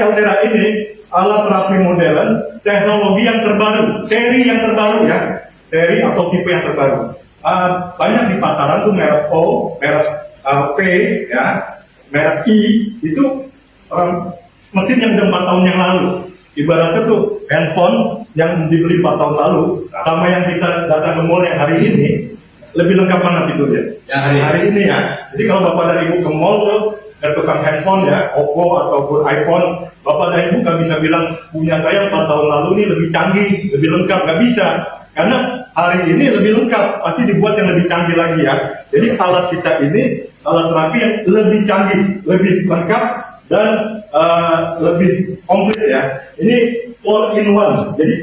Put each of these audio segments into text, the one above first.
Altera ini alat terapi modern, teknologi yang terbaru, seri yang terbaru ya, seri atau tipe yang terbaru. Banyak di pasaran tuh merek O, merek P, ya, merek I, itu mesin yang udah 4 tahun yang lalu. Ibaratnya tuh handphone yang dibeli 4 tahun lalu, sama yang kita datang ke mall yang hari ini, lebih lengkap mana fiturnya? Yang hari ini ya. Jadi kalau Bapak dan Ibu ke mall tuh, ke tukang handphone ya, Oppo ataupun iPhone, Bapak dan Ibu gak bisa bilang punya saya 4 tahun lalu ini lebih canggih, lebih lengkap, gak bisa. Karena hari ini lebih lengkap, pasti dibuat yang lebih canggih lagi ya. Jadi alat kita ini, alat terapi yang lebih canggih, lebih lengkap, dan lebih komplit ya. Ini 4 in 1, jadi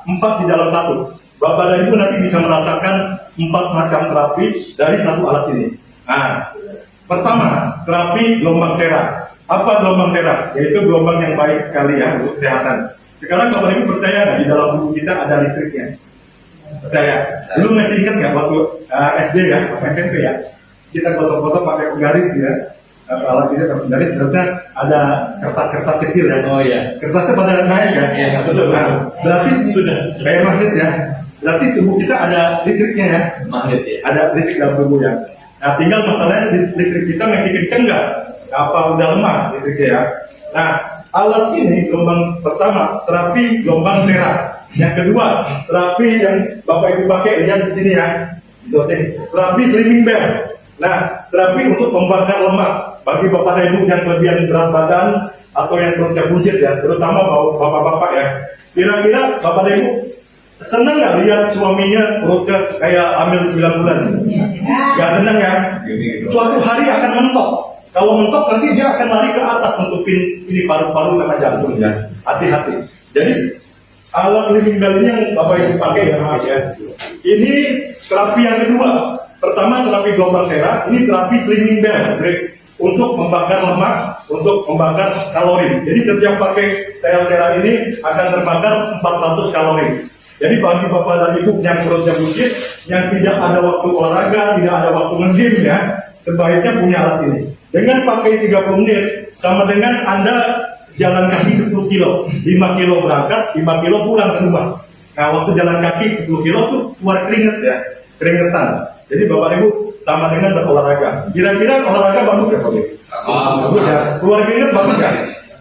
4 di dalam 1. Bapak dan Ibu nanti bisa merasakan 4 macam terapi dari satu alat ini. Nah, pertama, terapi gelombang tera. Apa gelombang tera? Yaitu gelombang yang baik sekali ya untuk kesehatan. Sekarang Bapak Ibu percaya nggak di dalam tubuh kita ada listriknya? Percaya? Dulu masih ingat nggak waktu SD ya, SMP ya? Kita foto-foto pakai penggaris ya. Alat kita pakai penggaris, ternyata ada kertas-kertas kecil ya. Oh iya. Kertasnya pada naik ya? Iya, betul. Nah, berarti sudah kayak magnet ya. Berarti tubuh kita ada listriknya ya? Magnet ya. Ada listrik dalam tubuh ya. Nah, tinggal masalahnya listrik kita masih kenceng nggak? Apa udah lemah listriknya ya? Nah, alat ini gelombang pertama, terapi gelombang tera. Yang kedua, terapi yang Bapak Ibu pakai, lihat di sini ya. Terapi slimming bell. Nah, terapi untuk membakar lemak. Bagi Bapak dan Ibu yang kelebihan berat badan atau yang perutnya buncit ya, terutama Bapak-Bapak ya. Kira-kira Bapak dan Ibu senang nggak lihat suaminya perutnya kayak hamil 9 bulan? Gak senang ya? Suatu hari akan mentok. Kalau mentok nanti dia akan lari ke atas nutupin ini paru-paru sama jantung ya. Hati-hati. Jadi alat slimming bell ini yang Bapak Ibu pakai ya. Ini terapi yang kedua. Pertama terapi gelombang tera, ini terapi slimming bell untuk membakar lemak, untuk membakar kalori. Jadi setiap pakai tera ini akan terbakar 400 kalori. Jadi bagi Bapak dan Ibu yang perutnya buncit, yang tidak ada waktu olahraga, tidak ada waktu nge-gym ya, sebaiknya punya alat ini. Dengan pakai 30 menit, sama dengan Anda jalan kaki 10 kilo. 5 kilo berangkat, 5 kilo pulang ke rumah. Nah, waktu jalan kaki 10 kilo tuh keluar keringet ya, keringetan. Jadi Bapak Ibu sama dengan berolahraga. Kira-kira olahraga bagus ya Pak? Bagus ya. Keluar keringet bagus ya?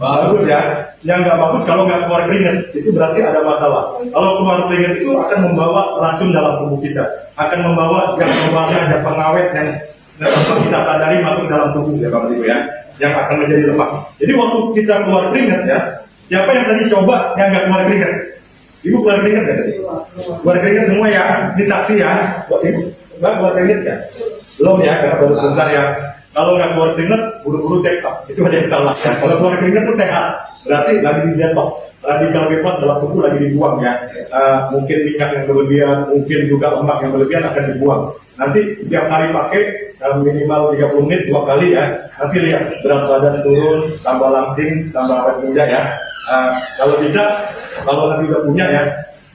Bagus ya. Yang nggak bagus kalau nggak keluar keringet, itu berarti ada masalah. Kalau keluar keringet itu akan membawa racun dalam tubuh kita, akan membawa zat pembuangan, zat pengawet yang tanpa kita sadari masuk dalam tubuh ya Bapak Ibu ya, yang akan menjadi lemak. Jadi waktu kita keluar keringet ya, siapa yang tadi coba yang nggak keluar keringet? Ibu keluar keringet ya tadi? Keluar keringet semua ya, ini saksi ya. Ibu, Mbak keluar keringet ya? Belum ya, karena baru sebentar ya. Kalau nggak keluar keringet, buru-buru check up. Itu ada yang salah ya. Kalau keluar keringet itu sehat, berarti lagi di detox. Radikal bebas dalam tubuh lagi dibuang ya. Mungkin minyak yang berlebihan, mungkin juga lemak yang berlebihan akan dibuang. Nanti tiap hari pakai minimal 30 menit 2 kali ya. Nanti lihat berat badan turun, tambah langsing, tambah awet muda ya. Kalau tidak, kalau nanti udah punya ya,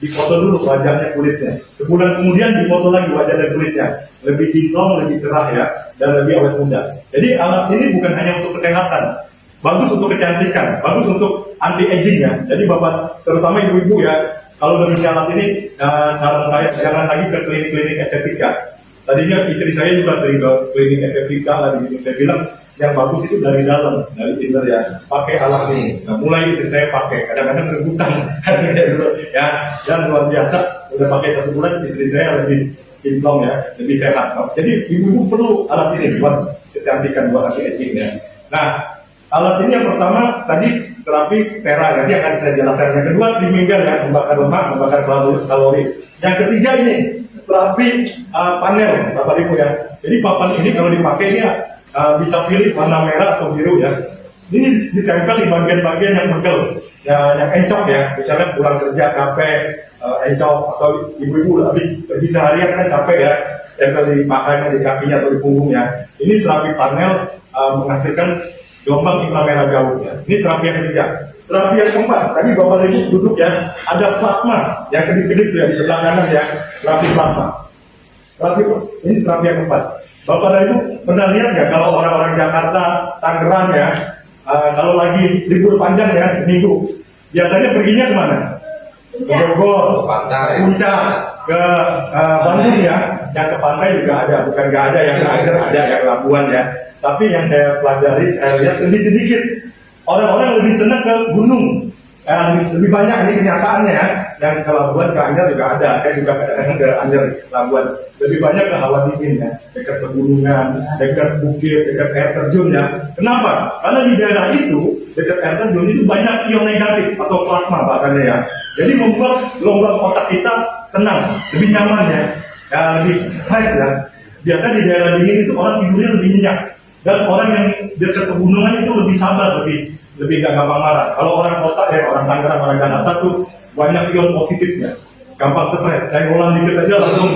difoto dulu wajahnya, kulitnya. Sebulan kemudian difoto lagi wajah dan kulitnya. Lebih kinclong, lebih cerah ya, dan lebih awet muda. Jadi alat ini bukan hanya untuk kesehatan, bagus untuk kecantikan, bagus untuk anti-aging ya. Jadi Bapak, terutama ibu-ibu ya, kalau dengan alat ini, saran saya jangan lagi ke klinik-klinik estetika. Tadinya istri saya juga sering ke klinik estetika, lagi saya bilang yang bagus itu dari dalam, dari Tinder ya. Pakai alat ini. Nah, mulai istri saya pakai, kadang-kadang rebutan ya. Dan luar biasa, udah pakai 1 bulan istri saya lebih kinclong ya, lebih sehat. Jadi ibu-ibu perlu alat ini buat kecantikan, buat anti-aging ya. Nah, alat ini yang pertama tadi terapi tera, nanti akan saya jelaskan. Yang kedua slimming bell ya, membakar lemak, membakar kalori. Yang ketiga ini terapi panel Bapak Ibu ya. Jadi papan ini kalau dipakai ini bisa pilih warna merah atau biru ya. Ini ditempel di bagian-bagian yang pegel, ya, yang encok ya. Misalnya pulang kerja capek, encok, atau ibu-ibu habis pergi seharian kan capek ya, tempel di pakainya, di kakinya atau di punggungnya. Ini terapi panel menghasilkan gelombang inframerah jauh ya. Ini terapi yang ketiga. Terapi yang keempat, tadi Bapak Ibu duduk ya, ada plasma yang kedip-kedip ya di sebelah kanan ya, terapi plasma. Ini terapi yang keempat. Bapak dan Ibu pernah lihat ya kalau orang-orang Jakarta, Tangerang ya, kalau lagi libur panjang ya, minggu, biasanya perginya kemana? Ke Bogor, pantai, Puncak, ke Bandung ya. Yang ke pantai juga ada, bukan nggak ada, yang ada yang Labuan ya. Tapi yang saya pelajari, saya lihat lebih sedikit. Orang-orang lebih senang ke gunung. Lebih banyak ini kenyataannya ya. Yang ke Labuan, ke Anyer juga ada. Saya juga kadang-kadang ke Anyer, Labuan. Lebih banyak ke hawa dingin ya. Dekat pegunungan, dekat bukit, dekat air terjun ya. Kenapa? Karena di daerah itu, dekat air terjun itu banyak ion negatif atau plasma bahasanya ya. Jadi membuat gelombang otak kita tenang, lebih nyaman ya. Lebih baik ya. Biasanya di daerah dingin itu orang tidurnya lebih nyenyak. Dan orang yang dekat pegunungan itu lebih sabar, lebih gak gampang marah. Kalau orang kota ya, orang Tangerang, orang Jakarta tuh banyak ion positifnya, gampang stres. Saya ngolah dikit aja langsung,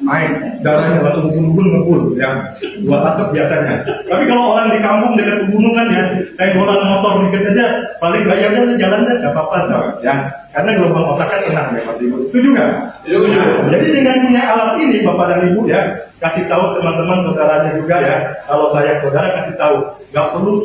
naik darahnya langsung ngebul ya, buat asap biasanya. Tapi kalau orang di kampung dekat pegunungan ya, saya ngolah motor dikit aja, paling gayanya jalannya nggak apa-apa ya, karena gelombang otaknya tenang ya Pak Ibu. Itu juga. Jadi dengan punya alat ini Bapak dan Ibu ya, kasih tahu teman-teman saudaranya juga ya, kalau saya saudara kasih tahu, nggak perlu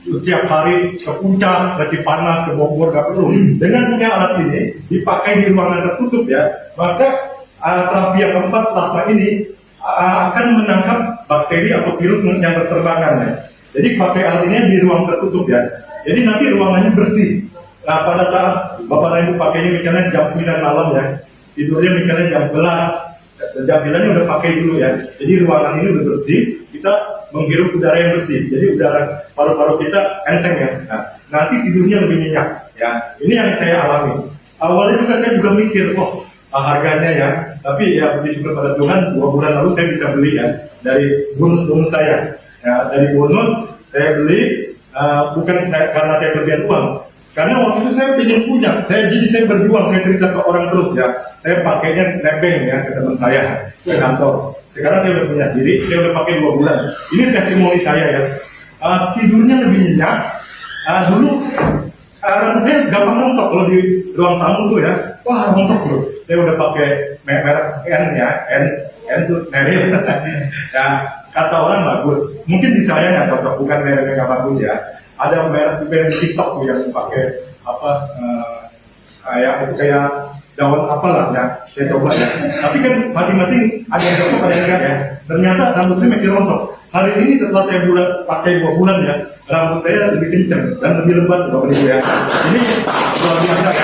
setiap hari ke puncak, ke Cipanas, ke Bogor, gak perlu. Dengan punya alat ini, dipakai di ruangan tertutup ya, maka terapi yang keempat, plasma ini akan menangkap bakteri atau virus yang berterbangan ya. Jadi pakai alat ini di ruang tertutup ya. Jadi nanti ruangannya bersih. Nah pada saat Bapak dan Ibu pakainya misalnya jam 9 malam ya, tidurnya misalnya jam 11, jam 9 udah pakai dulu ya. Jadi ruangan ini udah bersih, kita menghirup udara yang bersih, jadi udara paru-paru kita enteng ya. Nah, nanti tidurnya lebih nyenyak ya. Ini yang saya alami. Awalnya juga saya juga mikir, harganya ya. Tapi ya puji syukur pada Tuhan, 2 bulan lalu saya bisa beli ya dari bonus saya. Ya, dari bonus saya beli bukan karena saya kelebihan uang. Karena waktu itu saya pengen punya, jadi saya berjuang, saya cerita ke orang terus ya. Saya pakainya nebeng ya ke teman saya ke kantor. Sekarang saya udah punya diri, saya udah pakai 2 bulan. Ini testimoni saya ya. Tidurnya lebih nyenyak. Dulu rambut saya gampang rontok kalau di ruang tamu tuh ya. Wah rontok loh. Saya udah pakai merek N ya, N tuh Neril. Ya kata orang bagus. Mungkin di saya nggak cocok, bukan merek yang bagus ya. Ada merek juga yang di TikTok tuh yang pakai kayak daun apalah ya, saya coba ya. Tapi kan masing-masing ada yang cocok, ada yang enggak ya. Ternyata rambut saya masih rontok. Hari ini setelah saya pakai 2 bulan ya, rambut saya lebih kencang dan lebih lebat Bapak Ibu ya. Ini luar biasa ya.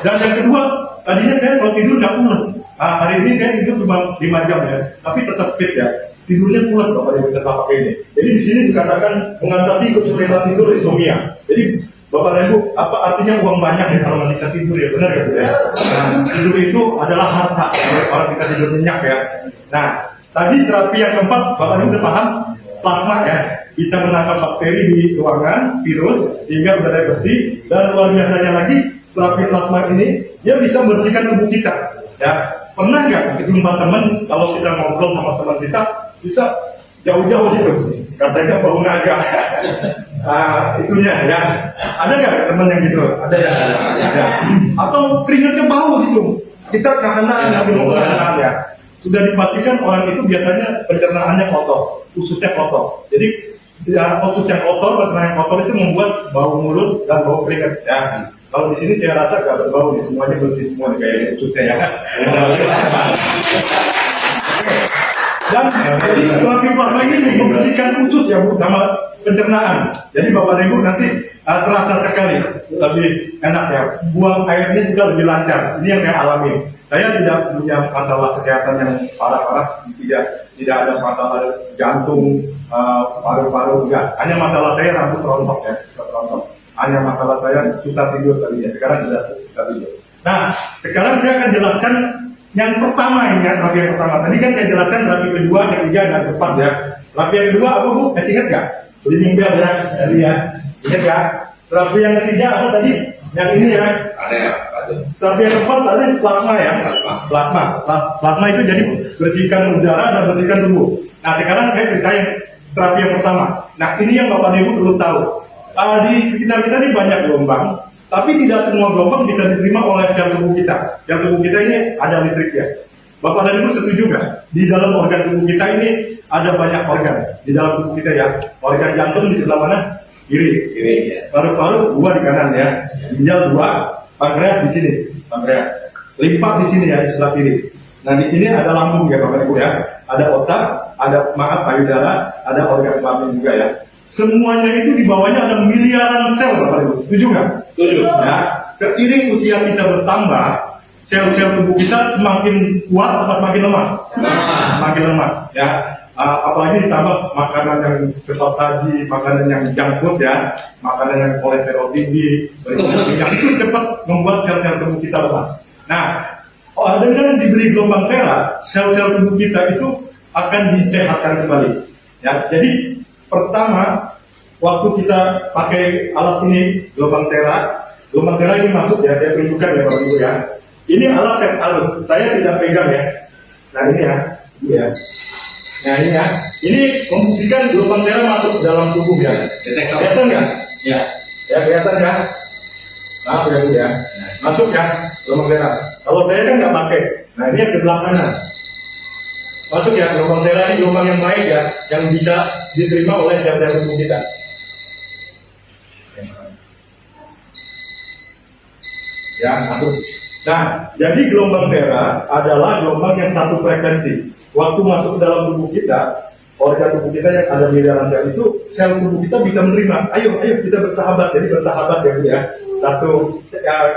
Dan yang kedua, tadinya saya kalau tidur nggak pulas. Hari ini saya tidur cuma 5 jam ya, tapi tetap fit ya. Tidurnya pulas Bapak Ibu setelah pakai ini. Jadi di sini dikatakan mengatasi kesulitan tidur insomnia. Jadi Bapak dan Ibu, apa artinya uang banyak ya kalau nggak bisa tidur ya, benar ya Bu ya? Nah, tidur itu adalah harta, orang kita tidur nyenyak ya. Nah, tadi terapi yang keempat, Bapak Ibu sudah paham, plasma ya, bisa menangkap bakteri di ruangan, virus, sehingga udara bersih, dan luar biasanya lagi, terapi plasma ini, dia bisa membersihkan tubuh kita. Ya, pernah nggak jumpa teman, kalau kita ngobrol sama teman kita, bisa jauh-jauh gitu, katanya bau naga. Itunya ya, ada nggak teman yang gitu? Ada ya, ada. Atau keringatnya bau gitu, kita karena minum pencernaan ya. Sudah dipastikan orang itu biasanya pencernaannya kotor, ususnya kotor. Jadi ya, usus yang kotor, pencernaan yang kotor itu membuat bau mulut dan bau keringat ya. Kalau di sini saya rasa nggak berbau nih, semuanya bersih semua nih kayak ususnya ya. Dan jadi terapi plasma ini membersihkan usus ya Bu, sama pencernaan. Jadi Bapak Ibu nanti terasa sekali lebih enak ya. Buang airnya juga lebih lancar. Ini yang saya alami. Saya tidak punya masalah kesehatan yang parah-parah, tidak ada masalah jantung, paru-paru enggak. Hanya masalah saya rambut rontok ya, rontok. Hanya masalah saya susah tidur tadinya. Sekarang sudah susah tidur. Nah, sekarang saya akan jelaskan yang pertama ini ya, terapi yang pertama. Tadi kan saya jelaskan terapi kedua, ketiga, dan keempat ya. Terapi yang kedua apa Bu? Ingat nggak? Beli minggal ya, tadi ya. Ingat ya? Terapi yang ketiga apa tadi? Yang ini ya. Ada ya. Terapi yang keempat tadi plasma ya. Plasma itu jadi bersihkan udara dan bersihkan tubuh. Nah sekarang saya cerita yang terapi yang pertama. Nah ini yang Bapak Ibu perlu tahu. Di sekitar kita ini banyak gelombang. Tapi tidak semua gelombang bisa diterima oleh sel tubuh kita. Sel tubuh kita ini ada listriknya. Bapak dan Ibu setuju nggak? Di dalam organ tubuh kita ini ada banyak organ. Di dalam tubuh kita ya. Organ jantung di sebelah mana? Kiri. Ya. Paru-paru 2 di kanan ya. Ginjal 2. Pankreas di sini. Pankreas. Limpa di sini ya, di sebelah kiri. Nah di sini ada lambung ya Bapak Ibu ya. Ada otak, ada payudara, ada organ kelamin juga ya. Semuanya itu di bawahnya ada miliaran sel Bapak Ibu. Setuju nggak? Setuju. Ya. Seiring usia kita bertambah, sel-sel tubuh kita semakin kuat atau semakin lemah? Semakin lemah ya. Apalagi ditambah makanan yang cepat saji, makanan yang junk food ya, makanan yang kolesterol tinggi, yang itu cepat membuat sel-sel tubuh kita lemah. Nah, dengan diberi gelombang tera, sel-sel tubuh kita itu akan disehatkan kembali. Ya, jadi pertama waktu kita pakai alat ini gelombang tera ini masuk ya, saya tunjukkan ya Bapak Ibu ya. Ini alat tes halus, saya tidak pegang ya. Nah ini ya, ini ya. Nah ini ya, ini membuktikan gelombang tera masuk dalam tubuh ya. Kelihatan nggak? Ya. Ya kelihatan ya. Nah kelihatan ya. Masuk ya gelombang tera. Kalau saya kan nggak pakai. Nah ini yang sebelah kanan. Masuk ya gelombang tera ini gelombang yang baik ya, yang bisa diterima oleh sel-sel tubuh kita. Ya masuk. Nah jadi gelombang tera adalah gelombang yang satu frekuensi. Waktu masuk ke dalam tubuh kita, organ tubuh kita yang ada miliaran sel itu, sel tubuh kita bisa menerima. Ayo kita bersahabat, jadi bersahabat ya Bu ya. Satu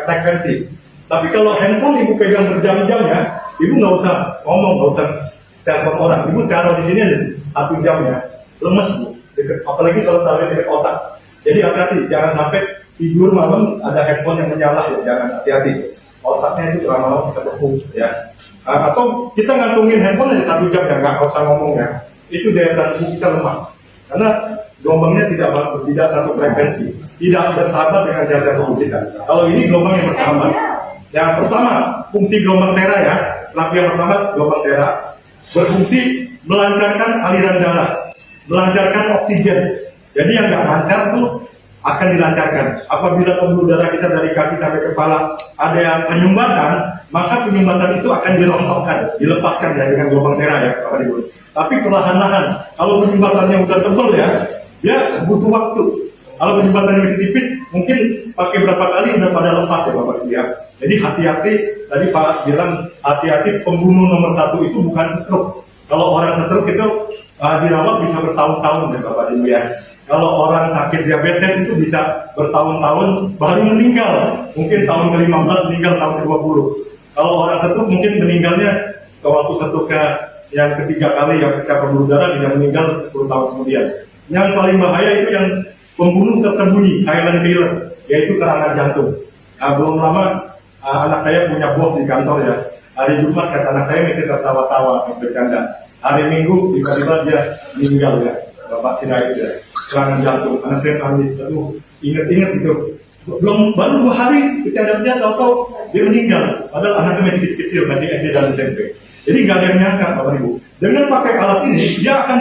frekuensi. Tapi kalau handphone Ibu pegang berjam-jam ya, Ibu nggak usah ngomong, nggak usah telepon orang. Ibu taruh di sini aja 1 jam ya, lemes Bu. Apalagi kalau taruh di otak. Jadi hati-hati, jangan sampai tidur malam ada handphone yang menyala ya, jangan, hati-hati. Otaknya itu lama-lama bisa berfungsi ya. Atau kita ngantungin handphone dari 1 jam ya, nggak usah ngomong ya. Itu daya tahan tubuh kita lemah. Karena gelombangnya tidak satu frekuensi, tidak bersahabat dengan sel-sel tubuh kita. Kalau ini gelombang yang bersahabat. Yang pertama, fungsi gelombang tera ya. Lapisan yang pertama gelombang tera berfungsi melancarkan aliran darah, melancarkan oksigen. Jadi yang nggak lancar tuh akan dilancarkan. Apabila pembuluh darah kita dari kaki sampai kepala ada yang penyumbatan, maka penyumbatan itu akan dirontokkan, dilepaskan ya dengan gelombang tera ya Bapak Ibu. Tapi perlahan-lahan, kalau penyumbatannya udah tebal ya, dia butuh waktu. Kalau penyumbatannya masih tipis, mungkin pakai berapa kali udah pada lepas ya Bapak Ibu ya. Jadi hati-hati, tadi Pak bilang hati-hati, pembunuh nomor 1 itu bukan stroke. Kalau orang stroke itu dirawat bisa bertahun-tahun ya Bapak Ibu ya. Kalau orang sakit diabetes itu bisa bertahun-tahun baru meninggal. Mungkin tahun ke-15 meninggal tahun ke-20. Kalau orang stroke mungkin meninggalnya ke waktu stroke yang ketiga kali yang ketika pembuluh darah bisa meninggal 10 tahun kemudian. Yang paling bahaya itu yang pembunuh tersembunyi, silent killer, yaitu serangan jantung. Nah, belum lama anak saya punya bos di kantor ya. Hari Jumat kata anak saya masih tertawa-tawa, bercanda. Hari Minggu tiba-tiba dia meninggal ya. Bapak Sirait ya. Serangan jantung, anak saya nangis, aduh, inget-inget gitu. Baru 2 hari kita dia tahu-tahu dia meninggal. Padahal anaknya masih kecil-kecil, masih SD dan SMP. Jadi nggak ada yang nyangka Bapak Ibu. Dengan pakai alat ini, dia akan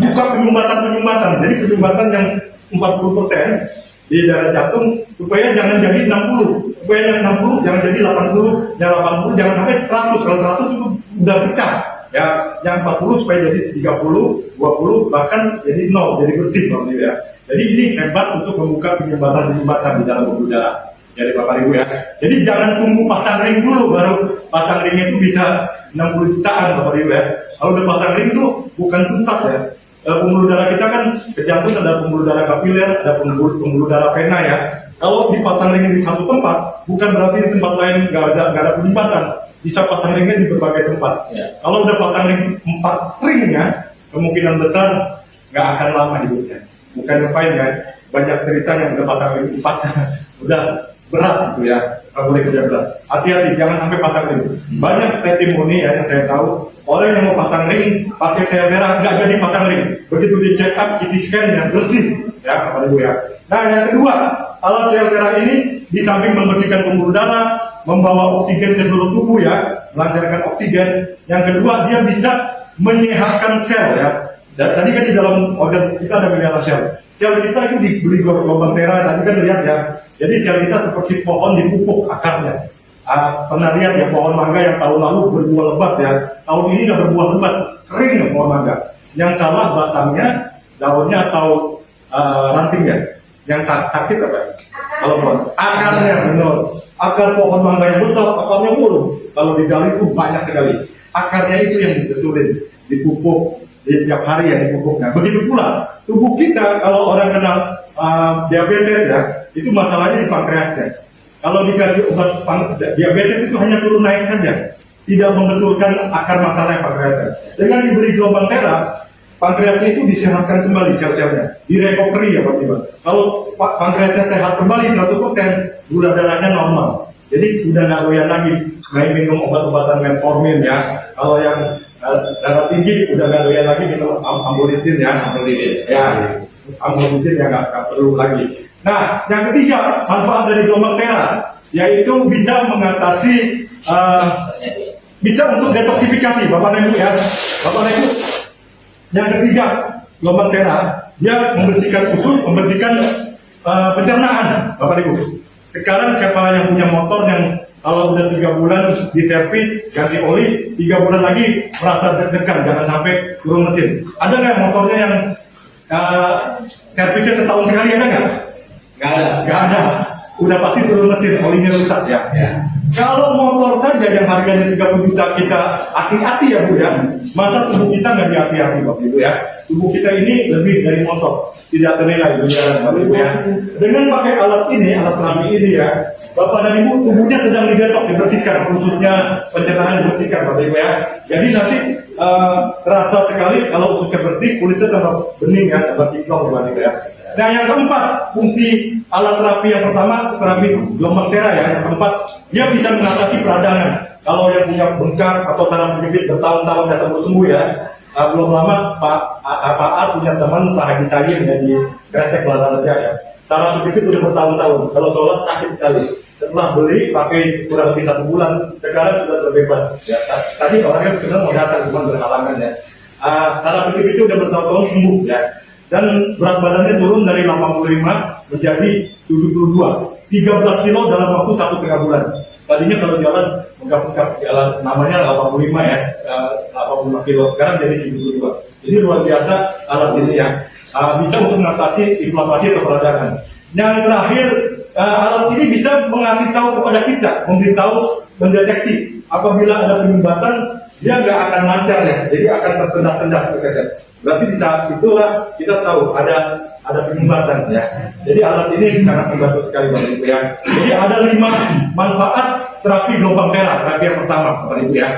buka penyumbatan. Jadi penyumbatan yang 40% di darah jantung supaya jangan jadi 60, supaya yang 60 jangan jadi 80, yang 80 jangan sampai 100. Kalau 100 itu udah pecah. Ya, yang 40 supaya jadi 30, 20, bahkan jadi 0, jadi bersih Bapak Ibu ya. Jadi ini hebat untuk membuka penyumbatan di dalam pembuluh darah. Jadi Bapak Ibu ya. Jadi jangan tunggu pasang ring dulu, baru pasang ring itu bisa 60 jutaan Bapak Ibu ya. Kalau udah pasang ring itu bukan tuntas ya. Pembuluh darah kita kan ke jantung ada pembuluh darah kapiler, ada pembuluh darah vena ya. Kalau dipasang ring di satu tempat, bukan berarti di tempat lain nggak ada penyumbatan. Bisa pasang ringnya di berbagai tempat. Ya. Kalau udah pasang ring 4 ringnya, kemungkinan besar nggak akan lama hidupnya. Bukan ngapain ya, banyak cerita yang udah pasang ring 4 udah berat gitu ya, nggak boleh kerja berat. Hati-hati, jangan sampai pasang ring. Banyak testimoni ya yang saya tahu, orang yang mau pasang ring pakai tel merah nggak jadi pasang ring. Begitu di check up, CT scan yang bersih ya Bapak Ibu ya. Nah yang kedua, alat tel merah ini di samping membersihkan pembuluh darah, membawa oksigen ke seluruh tubuh ya, melancarkan oksigen. Yang kedua, dia bisa menyehatkan sel ya. Dan tadi kan di dalam organ kita ada miliaran sel. Sel kita itu diberi gelombang tera, tadi kan lihat ya. Jadi sel kita seperti pohon dipupuk akarnya. pernah lihat ya pohon mangga yang tahun lalu berbuah lebat ya, tahun ini nggak berbuah lebat, kering ya pohon mangga. Yang salah batangnya, daunnya atau rantingnya. Yang sakit apa? Kalau pohon akarnya benar, akar pohon mangga yang betul, akarnya burung. Kalau digali itu banyak sekali. Akarnya itu yang dibetulin, dipupuk tiap hari ya dipupuknya. Begitu pula tubuh kita kalau orang kena diabetes ya, itu masalahnya di pankreasnya. Kalau dikasih obat diabetes itu hanya turun naik saja, tidak membetulkan akar masalahnya pankreasnya. Dengan diberi gelombang tera, pankreasnya itu disehatkan kembali sel-selnya, direcovery ya Pak Ibu. Kalau pankreasnya sehat kembali 100%, gula darahnya normal. Jadi udah nggak doyan lagi main minum obat-obatan metformin ya. Kalau yang darah tinggi udah nggak doyan lagi minum amlodipin ya. Amlodipin ya nggak perlu lagi. Nah, yang ketiga manfaat dari gelombang tera yaitu bisa mengatasi bisa untuk detoksifikasi Bapak Ibu ya. Bapak Ibu. Yang ketiga gelombang tera dia membersihkan usus, membersihkan pencernaan Bapak Ibu. Sekarang siapa yang punya motor yang kalau udah 3 bulan diservis ganti oli, 3 bulan lagi merasa deg-degan, jangan sampai turun mesin. Ada nggak motornya yang servisnya setahun sekali, ada nggak? Nggak ada. Udah pasti turun mesin, olinya rusak ya. Kalau motor saja yang harganya 30 juta kita hati-hati ya Bu ya, masa tubuh kita nggak hati-hati Bapak Ibu ya. Tubuh kita ini lebih dari motor, tidak ternilai beneran Bapak Ibu ya. Dengan pakai alat ini, alat terapi ini ya, Bapak dan Ibu tubuhnya sedang didetok, dibersihkan, khususnya pencernaan dibersihkan Bapak Ibu ya. Jadi nanti terasa sekali kalau ususnya bersih, kulitnya tambah bening ya, tambah kinclong Bapak Ibu ya. Nah yang keempat, fungsi alat terapi yang pertama, terapi gelombang tera ya. Yang keempat, dia bisa mengatasi peradangan. Kalau yang punya bengkak atau tanah berjepit bertahun-tahun datang sembuh ya. Belum lama Pak A punya teman Pak Haji Salim ya di Kresek Lalaja ya. Tanah berjepit udah bertahun-tahun. Kalau sholat sakit sekali. Setelah beli pakai kurang lebih 1 bulan, sekarang sudah terbebas. Ya, tadi orangnya sebenarnya mau datang cuma berhalangan ya. Tanah berjepit itu udah bertahun-tahun sembuh ya. Dan berat badannya turun dari 85 menjadi 72, 13 kilo dalam waktu 1,5 bulan. Tadinya kalau jalan menggap-menggap jalan namanya 85 ya, 85 kilo, sekarang jadi 72. Jadi luar biasa alat ini ya, bisa untuk mengatasi inflamasi atau peradangan. Yang terakhir, alat ini bisa mengasih tahu kepada kita, memberitahu, mendeteksi apabila ada penyumbatan, dia nggak akan lancar ya, jadi akan tersendat-sendat. Berarti di saat itulah kita tahu ada penyumbatan ya. Jadi alat ini sangat membantu sekali Bapak Ibu ya. Jadi ada 5 manfaat terapi gelombang tera, terapi yang pertama Bapak Ibu ya.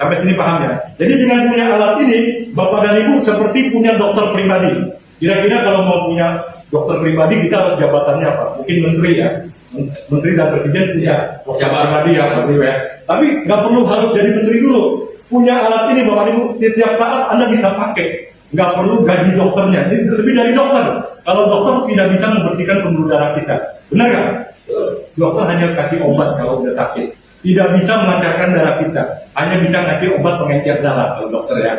Sampai sini paham ya. Jadi dengan punya alat ini, Bapak dan Ibu seperti punya dokter pribadi. Kira-kira kalau mau punya dokter pribadi kita harus jabatannya apa? Mungkin menteri ya. Menteri dan presiden punya dokter pribadi ya Bapak Ibu ya. Tapi nggak perlu harus jadi menteri dulu. Punya alat ini Bapak Ibu, setiap saat Anda bisa pakai. Nggak perlu gaji dokternya, ini lebih dari dokter. Kalau dokter tidak bisa membersihkan pembuluh darah kita, benar nggak? Dokter hanya kasih obat kalau udah sakit, tidak bisa melancarkan darah kita, hanya bisa kasih obat pengencer darah kalau dokter ya.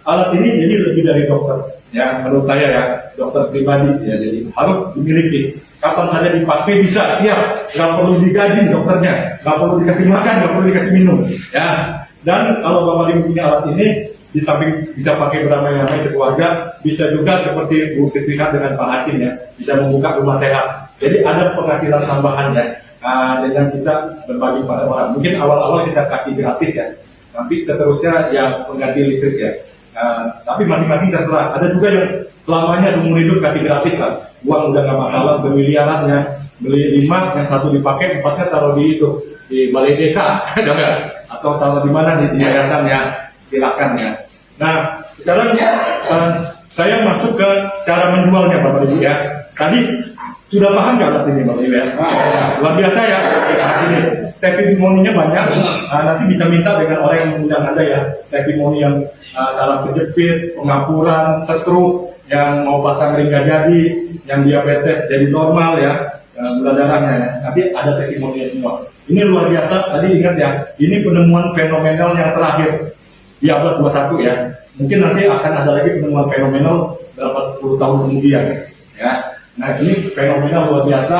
Alat ini jadi lebih dari dokter, ya menurut saya ya, dokter pribadi ya, jadi harus dimiliki. Kapan saja dipakai bisa, siap, nggak perlu digaji dokternya, nggak perlu dikasih makan, nggak perlu dikasih minum, ya. Dan kalau Bapak Ibu punya alat ini, di samping bisa pakai beramai-ramai keluarga, bisa juga seperti Bu Fitrihat dengan Pak Hasim ya, bisa membuka rumah sehat. Jadi ada penghasilan tambahan ya, dengan kita berbagi pada orang. Mungkin awal-awal kita kasih gratis ya, tapi seterusnya yang pengganti listrik ya. Tapi masing-masing terserah. Ada juga yang selamanya seumur hidup kasih gratis lah. Uang udah nggak masalah, bermiliaran ya. Beli 5, yang 1 dipakai, 4-nya taruh di itu, di balai desa, ada nggak? Atau taruh di mana di yayasan ya. Silakan ya. Nah, sekarang saya masuk ke cara menjualnya Bapak Ibu ya. Tadi sudah paham nggak alat ini Bapak Ibu ya? Luar biasa ya. Ini testimoninya banyak. Nanti bisa minta dengan orang yang mengundang Anda ya. Testimoni yang salah kejepit, pengapuran, stroke, yang mau batang ring nggak jadi, yang diabetes jadi normal ya, gula darahnya ya. Nanti ada testimoninya semua. Ini luar biasa. Tadi ingat ya, ini penemuan fenomenal yang terakhir di abad 21 ya. Mungkin nanti akan ada lagi penemuan fenomenal berapa puluh tahun kemudian ya. Nah ini fenomenal luar biasa.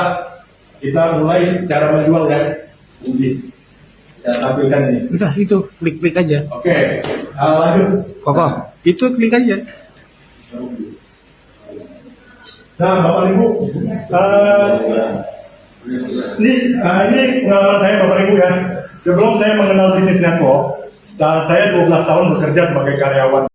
Kita mulai cara menjual ya. Uji. Saya tampilkan ini. Udah itu klik aja. Oke, lanjut. Kokoh, itu klik aja. Nah, Bapak Ibu, ini pengalaman saya Bapak Ibu ya. Sebelum saya mengenal bisnis network, saya 12 tahun bekerja sebagai karyawan.